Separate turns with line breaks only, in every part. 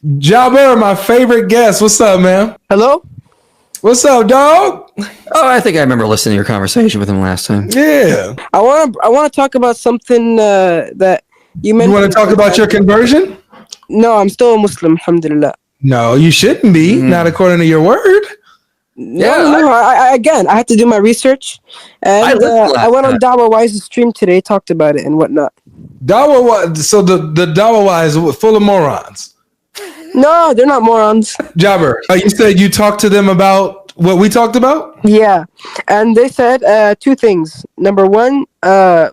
Jabber, my favorite guest. What's up, man?
Hello?
What's up, dog?
Oh, I think I remember listening to your conversation with him last time.
Yeah.
I want to talk about something that you mentioned.
You want to talk about your conversion?
No, I'm still a Muslim, alhamdulillah.
No, you shouldn't be. Not according to your word.
No. I had to do my research, and I went on Dawah Wise's stream today, talked about it and whatnot.
Dawah, so the Dawah is full of morons.
No, they're not morons.
Jabber, you said you talked to them about what we talked about?
Yeah, and they said two things. Number one,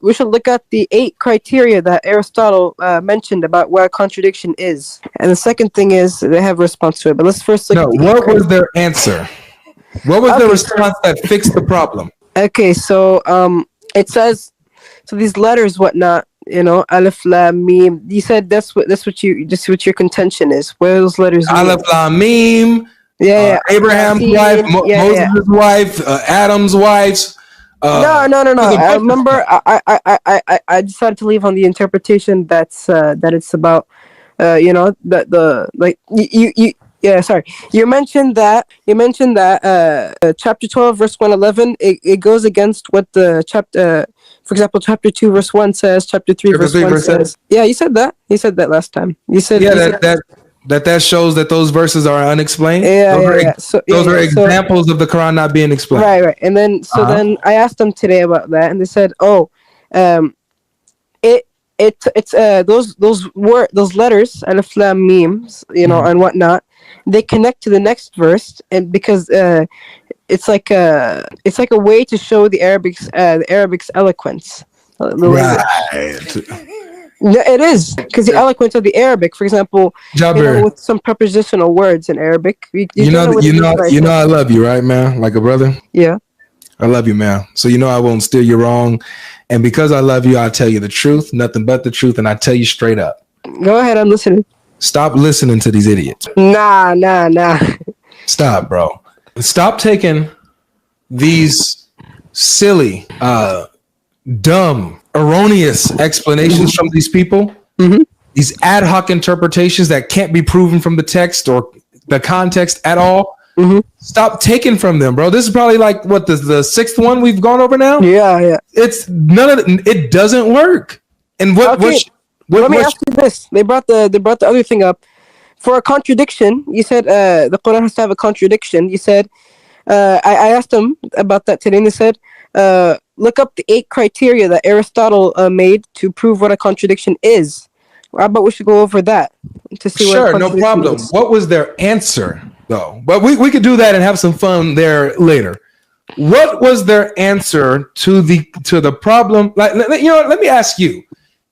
we should look at the 8 criteria that Aristotle mentioned about what a contradiction is. And the second thing is they have a response to it. But let's first look at the
what was their answer? What was the response that fixed the problem?
Okay, so it says, so these letters, whatnot, Alif, Lam, Mim. You said that's what your contention is. What are those letters mean?
Alif, Lam, Mim.
Yeah.
Abraham's wife, Moses' wife, Adam's wife.
No. I remember I decided to leave on the interpretation that it's about sorry. You mentioned that chapter 12 verse 111 it goes against what the chapter for example chapter 2 verse 1 says, chapter 3 verse 1 says. Yeah, you said that. You said that last time. You said
that shows that those verses are unexplained.
Those
are examples of the Quran not being explained.
Right. And then then I asked them today about that, and they said, those letters, Alif, Lam, Mim, and whatnot, they connect to the next verse, and because it's like a way to show the Arabic's eloquence.
Right.
No, it is, because the eloquence of the Arabic, for example, with some prepositional words in Arabic.
You know I love you, right, man? Like a brother.
Yeah.
I love you, man. So I won't steer you wrong, and because I love you, I'll tell you the truth, nothing but the truth, and I tell you straight up.
Go ahead, I'm listening.
Stop listening to these idiots.
Nah.
Stop, bro. Stop taking these silly, dumb, erroneous explanations from these people, these ad hoc interpretations that can't be proven from the text or the context at all. Stop taking from them, bro. This is probably like what the 6th one we've gone over now.
Yeah.
It's none of it doesn't work. And let
me ask you this. They brought the other thing up. For a contradiction, you said the Quran has to have a contradiction. You said I asked them about that today, and they said look up the 8 criteria that Aristotle made to prove what a contradiction is. How about we should go over that to see what a contradiction
no problem.
is.
What was their answer though? But we could do that and have some fun there later. What was their answer to the problem? Like, let me ask you.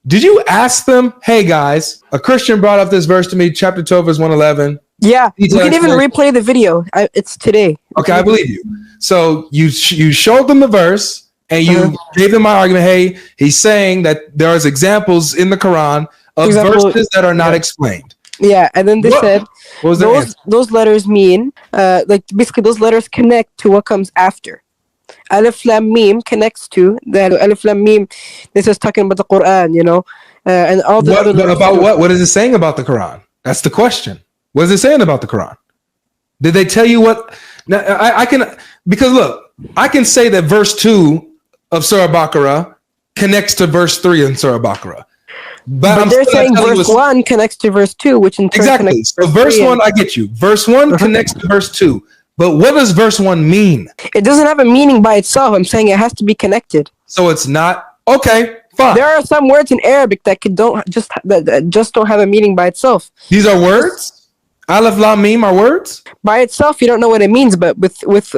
Did you ask them, hey guys, a Christian brought up this verse to me, chapter 12, verse 111.
Yeah, you can even replay the video. It's today.
Okay, I believe you. So you showed them the verse and you gave them my argument. Hey, he's saying that there's examples in the Quran of verses that are not explained.
Yeah, and then they said those letters mean, basically those letters connect to what comes after. Alif, Lam, Mim connects to that. Alif, Lam, Mim, this is talking about the Quran, and all the other letters.
About what? What is it saying about the Quran? That's the question. What is it saying about the Quran? Did they tell you what? Now, I can, because look, I can say that verse 2 of Surah Baqarah connects to verse 3 in Surah Baqarah.
But they're saying verse 1 connects to verse 2, which in turn connects to
verse 1, I get you. Verse 1 connects to verse 2. But what does verse 1 mean?
It doesn't have a meaning by itself. I'm saying it has to be connected.
So it's not okay. Fine.
There are some words in Arabic that just don't have a meaning by itself.
These are words. Alif, Lam, Mim are words.
By itself, you don't know what it means. But with if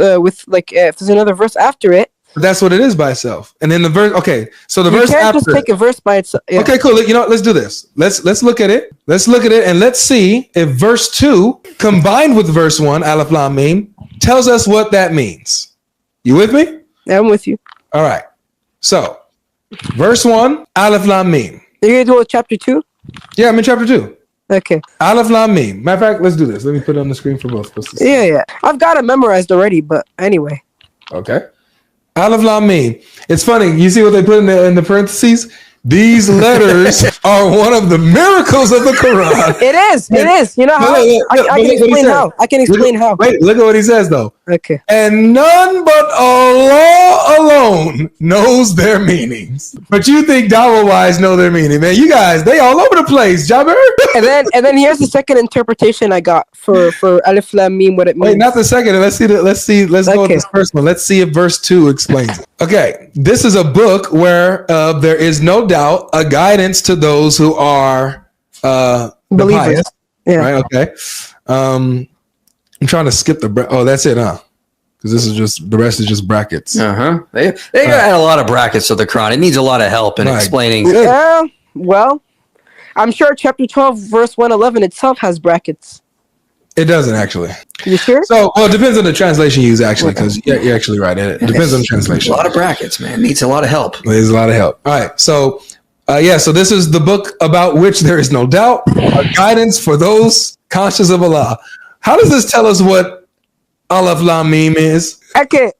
there's another verse after it.
That's what it is by itself. And then the verse. Okay, so the verse after. You can't
just take a verse by itself. Yeah.
Okay, cool. Let's do this. Let's look at it. Let's look at it and let's see if verse 2 combined with verse 1, Alif, Lam, Mim, tells us what that means. You with me?
Yeah, I'm with you.
All right. So, verse 1, Alif, Lam, Mim.
You're gonna do chapter 2?
Yeah, I'm in chapter 2.
Okay.
Alif, Lam, Mim. Matter of fact, let's do this. Let me put it on the screen for both of us.
Yeah. I've got it memorized already, but anyway.
Okay. Alif, Lam, Mim. It's funny. You see what they put in the parentheses? These letters are one of the miracles of the Quran.
It is. You know how? I can explain how. I can explain how.
Wait, look at what he says though.
Okay.
And none but Allah alone knows their meanings. But you think Dawah wise know their meaning, man? You guys, they all over the place, Jabber.
And then here's the second interpretation I got for Alif Lam Mim, what it means.
Wait, not the second. Let's go with this first one. Let's see if verse 2 explains it. Okay, this is a book where there is no doubt a guidance to those who are
believers.
Pious,
yeah.
Right. Okay. I'm trying to skip the. Oh, that's it, huh? Because this is just the rest is just brackets.
They add a lot of brackets to the Quran. It needs a lot of help in explaining.
Yeah. Well, I'm sure chapter 12, verse 111 itself has brackets.
It doesn't actually.
You sure?
So, well, it depends on the translation you use, actually, because you're actually right. It depends on the translation.
A lot of brackets, man. It needs a lot of help.
There's a lot of help. All right. So, so this is the book about which there is no doubt, a guidance for those conscious of Allah. How does this tell us what Alif Lam Mim is?
Okay.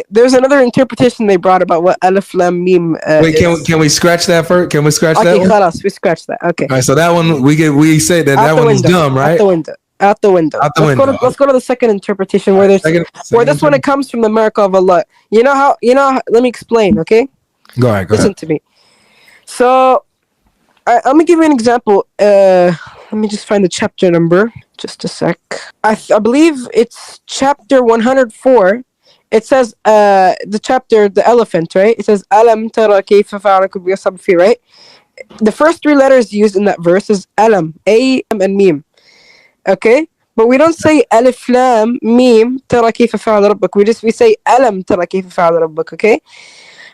There's another interpretation they brought about what Alif Lam Mim
Wait,
is.
can we scratch that first? Can we scratch that one?
Okay, we scratch that. Okay.
All right, so that one, we say that one is dumb, right?
Out the window. Let's go to the second interpretation where this one it comes from the miracle of Allah. You know how? Let me explain, okay?
Go ahead.
Listen to me. So, I'm gonna give you an example. Let me just find the chapter number. Just a sec. I believe it's chapter 104. It says the elephant, right? It says Alam tara kayfa fa'ala rabbuka bisabfi, right? The first three letters used in that verse is Alam, A, M, and Mim. Okay? But we don't say Alif Lam Mim tara kayfa fa'ala rabbuk. We say Alam tara kayfa fa'ala rabbuk, okay?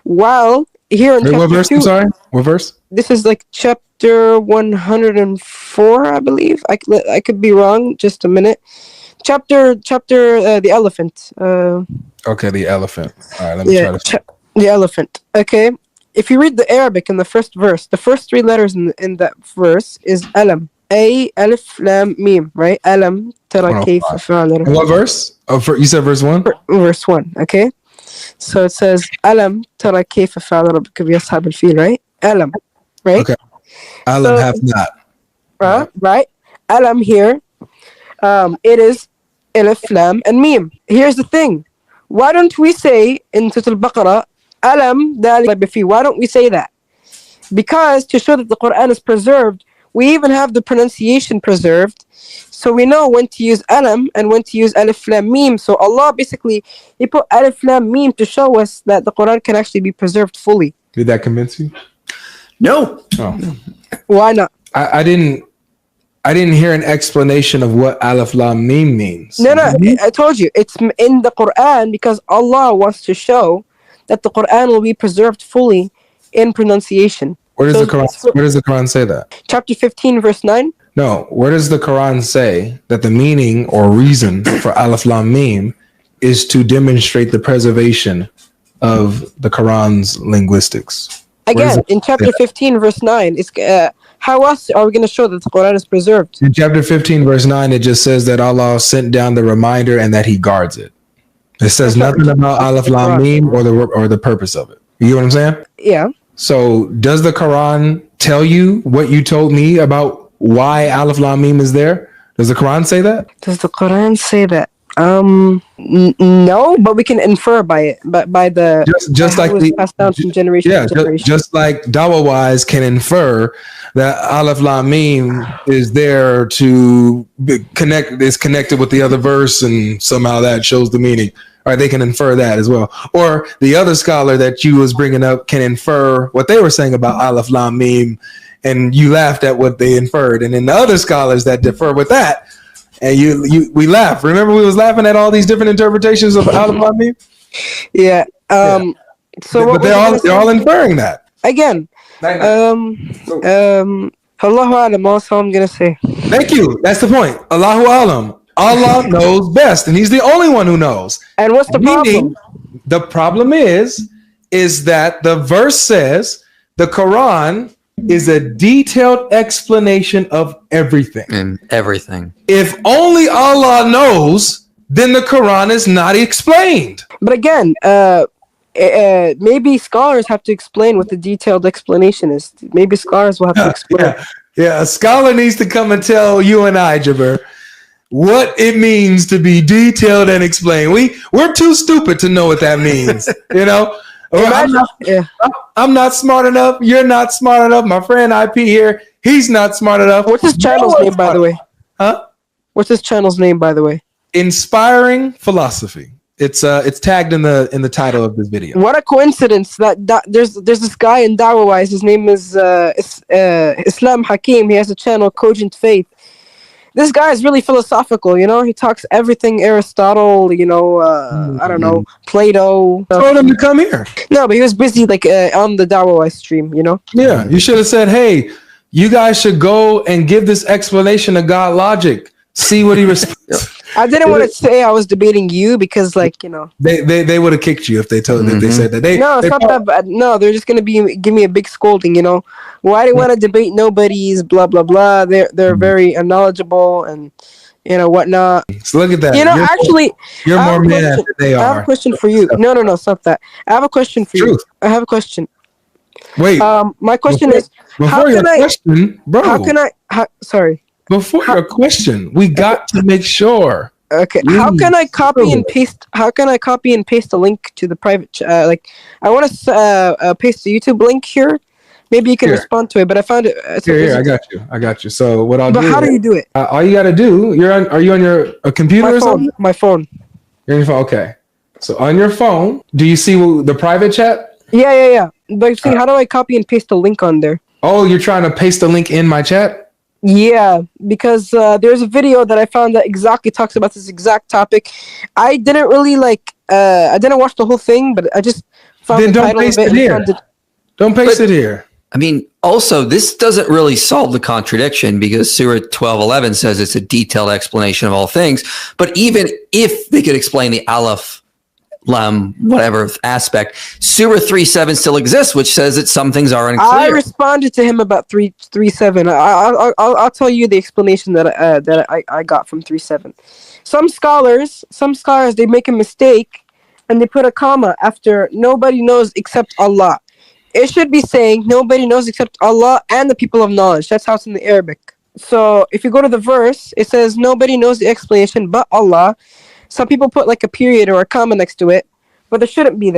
While here in chapter
what verse?
2,
I'm sorry. What verse?
This is like chapter 104, I believe. I could be wrong. Just a minute. Chapter the elephant.
Okay, the elephant. All right, let me try to.
The elephant. Okay. If you read the Arabic in the first verse, the first three letters in that verse is Alam. A, Alif, Lam, Mim, right? Alam, tara kayfa fa'ala.
What verse? You said verse 1?
Verse 1, okay? So it says, Alam, tara kayfa fa'ala rabbuka bi ashabil fil, right? Alam, right?
Okay. Alam have not.
Right? Alam here, it is Alif, Lam, and Mim. Here's the thing. Why don't we say in Surah Al-Baqarah, Alam, Dali, why don't we say that? Because to show that the Quran is preserved, we even have the pronunciation preserved. So we know when to use Alam and when to use Alif Lam Mim. So Allah basically, He put Alif Lam Mim to show us that the Quran can actually be preserved fully.
Did that convince you?
No.
Oh.
Why not?
I didn't hear an explanation of what Alif Lam Mim means.
No, I told you. It's in the Quran because Allah wants to show that the Quran will be preserved fully in pronunciation.
Where does the Quran say that?
Chapter 15, verse 9.
No, where does the Quran say that the meaning or reason for Alif Lam Mim is to demonstrate the preservation of the Quran's linguistics?
Again, in chapter 15, verse 9, it's how else are we going to show that the Quran is preserved?
In chapter 15, verse 9, it just says that Allah sent down the reminder and that He guards it. It says nothing about Alif Lam Mim or the purpose of it. You know what I'm saying?
Yeah.
So does the Quran tell you what you told me about why Alif Lam Mim is there? Does the Quran say that?
Does the Quran say that? No, but we can infer by it, but by the
just like the
passed down from generation to generation.
Just like Dawah wise can infer that Alif Lam Mim is there to is connected with the other verse, and somehow that shows the meaning. All right, they can infer that as well. Or the other scholar that you was bringing up can infer what they were saying about Alif Lam Mim, and you laughed at what they inferred. And then the other scholars that differ with that, and we laugh. Remember, we was laughing at all these different interpretations of Alif Lam Mim.
Yeah. So,
but they're all inferring that
again. Allahu Alam. That's all I'm gonna say.
Thank you. That's the point. Allahu Alam. Allah knows best, and He's the only one who knows.
And what's the problem?
The problem is that the verse says the Quran is a detailed explanation of everything.
And everything.
If only Allah knows, then the Quran is not explained.
But again, maybe scholars have to explain what the detailed explanation is. Maybe scholars will have to explain.
Yeah, a scholar needs to come and tell you and I, Jabir, what it means to be detailed and explained. We're too stupid to know what that means, you know? I'm not smart enough. You're not smart enough. My friend IP here, he's not smart enough.
What's his channel's name, by the way?
Huh?
What's his channel's name, by the way?
Inspiring Philosophy. It's tagged in the title of this video.
What a coincidence that there's this guy in Dawah. His name is Islam Hakim. He has a channel, Cogent Faith. This guy is really philosophical, you know. He talks everything Aristotle, you know. I don't know, Plato.
Told him to come here.
No, but he was busy on the Dawah stream, you know.
Yeah, you should have said, "Hey, you guys should go and give this explanation to GodLogic. See what he responds."
I didn't want to say I was debating you because, like, you know,
they would have kicked you if they told if they said that.
It's not that bad. No, they're just gonna give me a big scolding. You know, why do you want to debate nobodies? Blah blah blah. They're very unknowledgeable and you know whatnot.
So look at that.
You know,
you're more mad than they are.
I have a question for you. No, stop that. I have a question for you. I have a question.
Wait.
My question is,
before your question, bro.
Sorry.
Before your question, we got to make sure.
Okay. How can I copy and paste? How can I copy and paste a link to the private? Like, I want to paste the YouTube link here. Maybe you can respond to it. But I found it.
Here, I got you. So what I'll do?
But how do you do it?
All you got to do. Are you on your computer or something?
My phone.
You're on your phone. Okay. So on your phone, do you see the private chat?
Yeah. But see, how do I copy and paste a link on there?
Oh, you're trying to paste the link in my chat?
Yeah, because there's a video that I found that exactly talks about this exact topic. I didn't really I didn't watch the whole thing, but I just found the title of it.
Don't paste it here.
I mean, also, this doesn't really solve the contradiction because Surah 12:11 says it's a detailed explanation of all things. But even if they could explain the Aleph, Lam, whatever aspect, Surah 3:7 still exists, which says that some things are unclear.
I responded to him about 3:7. I'll tell you the explanation that I got from 3:7. Some scholars they make a mistake and they put a comma after nobody knows except Allah. It should be saying nobody knows except Allah and the people of knowledge. That's how it's in the Arabic. So if you go to the verse, it says nobody knows the explanation but Allah. Some people put like a period or a comma next to it, but there shouldn't be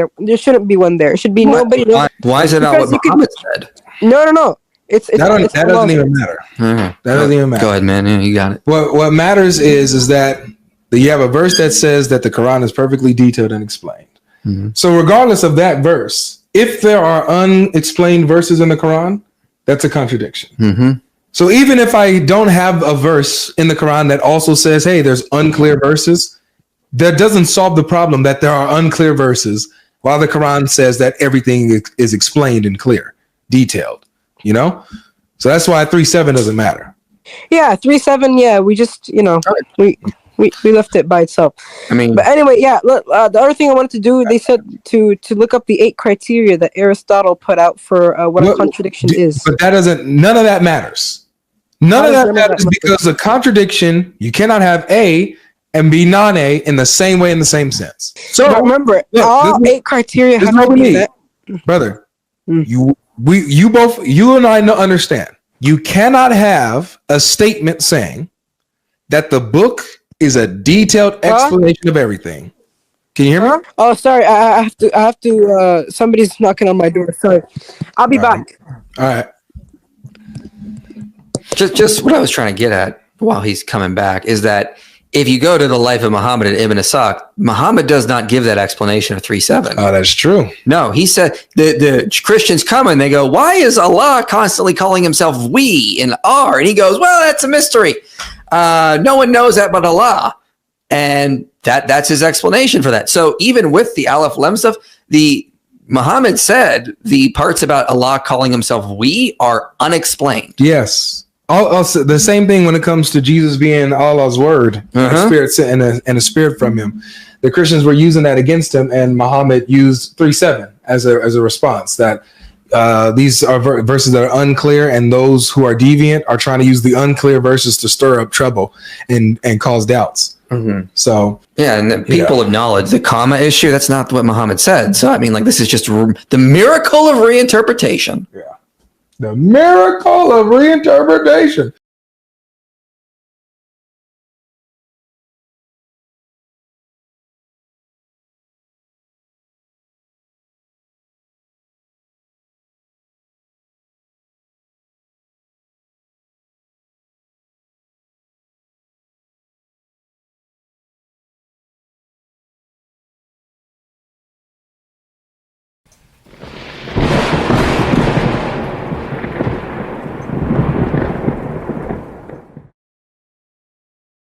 one there. It should be nobody knows.
Why is it not what Muhammad said?
No.
That doesn't even matter. That doesn't even matter.
Go ahead, man. Yeah, you got it.
What matters is that you have a verse that says that the Quran is perfectly detailed and explained. Mm-hmm. So regardless of that verse, if there are unexplained verses in the Quran, that's a contradiction. Mm-hmm. So even if I don't have a verse in the Quran that also says, hey, there's unclear verses, that doesn't solve the problem that there are unclear verses while the Quran says that everything is explained and clear, detailed, you know? So that's why 3:7 doesn't matter.
Yeah, 3:7, yeah, we just, you know, we left it by itself. I mean, but anyway, yeah, look, the other thing I wanted to do, they said to look up the 8 criteria that Aristotle put out for what a contradiction is.
But none of that matters. None of that matters because a contradiction, you cannot have A and be non-A in the same way, in the same sense. So
but remember, all 8 criteria have to be met.
Brother, you and I understand. You cannot have a statement saying that the book is a detailed explanation of everything. Can you hear me?
Oh, sorry. I have to. Somebody's knocking on my door. Sorry. I'll be back.
All right.
Just what I was trying to get at while he's coming back is that if you go to the life of Muhammad and Ibn Ishaq, Muhammad does not give that explanation of 3:7.
Oh, that's true.
No, he said the Christians come and they go, why is Allah constantly calling himself we and our? And he goes, well, that's a mystery. No one knows that but Allah. And that's his explanation for that. So even with the Aleph Lem stuff, Muhammad said the parts about Allah calling himself we are unexplained.
Yes. Also, the same thing when it comes to Jesus being Allah's word, a spirit and a spirit from him. The Christians were using that against him, and Muhammad used 3:7 as a response. That these are verses that are unclear, and those who are deviant are trying to use the unclear verses to stir up trouble and cause doubts. So
yeah, and the people of knowledge, the comma issue, that's not what Muhammad said. So I mean, like, this is just the miracle of reinterpretation.
yeah, the miracle of reinterpretation.